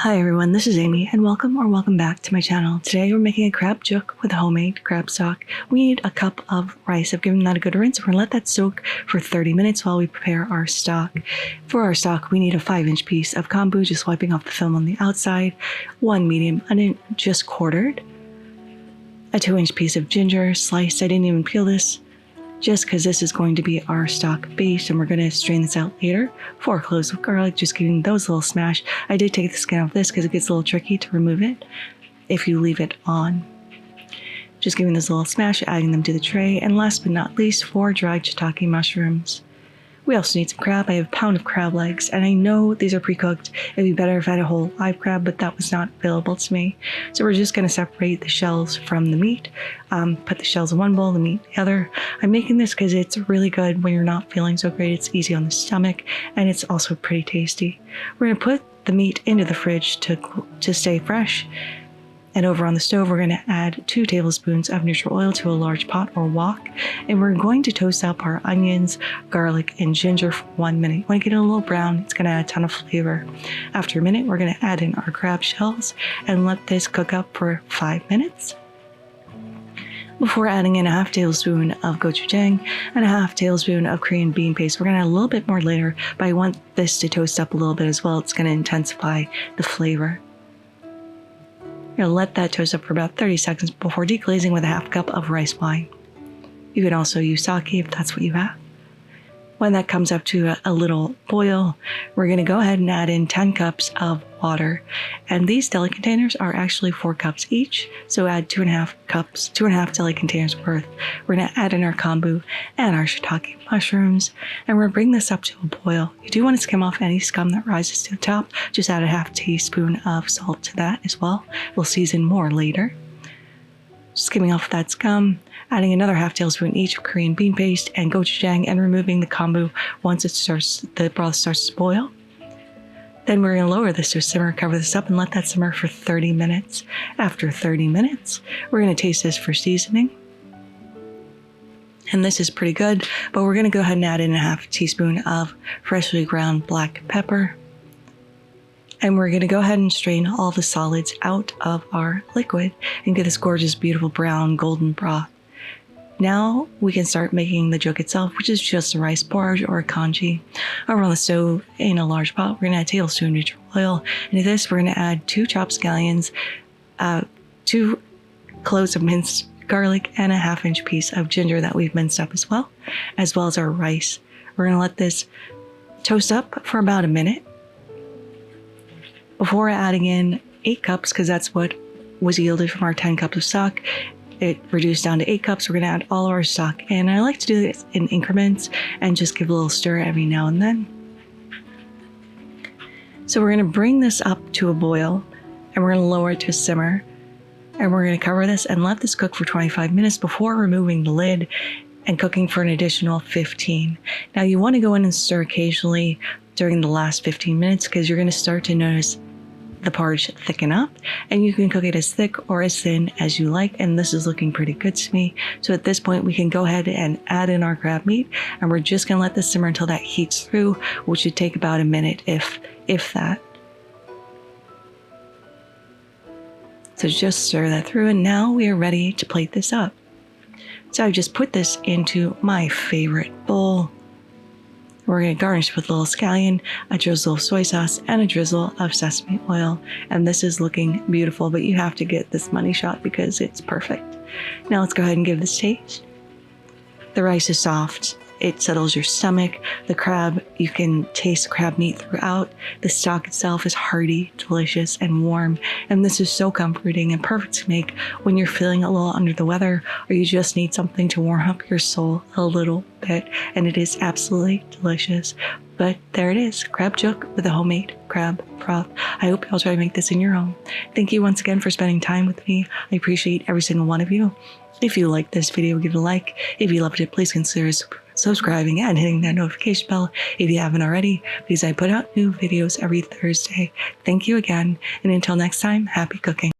Hi everyone, this is Amy and welcome back to my channel. Today we're making a crab juk with homemade crab stock. We need a cup of rice. I've given that a good rinse. We're going to let that soak for 30 minutes while we prepare our stock. For our stock, we need a 5-inch piece of kombu, just wiping off the film on the outside, 1 medium onion just quartered, a 2-inch piece of ginger sliced. I didn't even peel this, just because this is going to be our stock base and we're going to strain this out later. 4 cloves of garlic, just giving those a little smash. I did take the skin off this because it gets a little tricky to remove it if you leave it on. Just giving this a little smash, adding them to the tray. And last but not least, 4 dried shiitake mushrooms. We also need some crab. I have a pound of crab legs, and I know these are pre-cooked. It'd be better if I had a whole live crab, but that was not available to me. So we're just going to separate the shells from the meat. Put the shells in one bowl, the meat in the other. I'm making this because it's really good when you're not feeling so great. It's easy on the stomach, and it's also pretty tasty. We're going to put the meat into the fridge to stay fresh. And over on the stove, we're going to add 2 tablespoons of neutral oil to a large pot or wok. And we're going to toast up our onions, garlic, and ginger for 1 minute. When it gets a little brown, it's going to add a ton of flavor. After a minute, we're going to add in our crab shells and let this cook up for 5 minutes. Before adding in a 1/2 tablespoon of gochujang and a 1/2 tablespoon of Korean bean paste. We're going to add a little bit more later, but I want this to toast up a little bit as well. It's going to intensify the flavor. You're going to let that toast up for about 30 seconds before deglazing with a 1/2 cup of rice wine. You can also use sake if that's what you have. When that comes up to a little boil, we're going to go ahead and add in 10 cups of water. And these deli containers are actually 4 cups each, so add 2.5 cups, 2.5 deli containers worth. We're going to add in our kombu and our shiitake mushrooms, and we're going to bring this up to a boil. You do want to skim off any scum that rises to the top. Just add a 1/2 teaspoon of salt to that as well. We'll season more later. Skimming off that scum, adding another 1/2 tablespoon each of Korean bean paste and gochujang, and removing the kombu once the broth starts to boil. Then we're going to lower this to a simmer, cover this up, and let that simmer for 30 minutes. After 30 minutes, we're going to taste this for seasoning. And this is pretty good, but we're going to go ahead and add in a 1/2 teaspoon of freshly ground black pepper. And we're going to go ahead and strain all the solids out of our liquid and get this gorgeous, beautiful brown golden broth. Now we can start making the juk itself, which is just a rice porridge or a congee. Over on the stove in a large pot, we're going to add a tablespoon of neutral oil. And to this, we're going to add 2 chopped scallions, 2 cloves of minced garlic, and a 1/2-inch piece of ginger that we've minced up as well as our rice. We're going to let this toast up for about a minute before adding in 8 cups, because that's what was yielded from our 10 cups of stock. It reduced down to 8 cups. We're going to add all of our stock, and I like to do this in increments and just give a little stir every now and then. So we're going to bring this up to a boil, and we're going to lower it to a simmer, and we're going to cover this and let this cook for 25 minutes before removing the lid and cooking for an additional 15. Now you want to go in and stir occasionally during the last 15 minutes because you're going to start to notice the porridge thicken up, and you can cook it as thick or as thin as you like, and this is looking pretty good to me. So at this point, we can go ahead and add in our crab meat, and we're just going to let this simmer until that heats through, which should take about a minute, if that. So just stir that through, and now we are ready to plate this up. So I've just put this into my favorite bowl. We're going to garnish with a little scallion, a drizzle of soy sauce, and a drizzle of sesame oil. And this is looking beautiful, but you have to get this money shot because it's perfect. Now let's go ahead and give this a taste. The rice is soft. It settles your stomach. The crab, you can taste crab meat throughout. The stock itself is hearty, delicious, and warm. And this is so comforting and perfect to make when you're feeling a little under the weather or you just need something to warm up your soul a little bit. And it is absolutely delicious. But there it is, crab juk with a homemade crab broth. I hope you'll try to make this in your home. Thank you once again for spending time with me. I appreciate every single one of you. If you liked this video, give it a like. If you loved it, please consider subscribing and hitting that notification bell if you haven't already, because I put out new videos every Thursday. Thank you again, and until next time, happy cooking.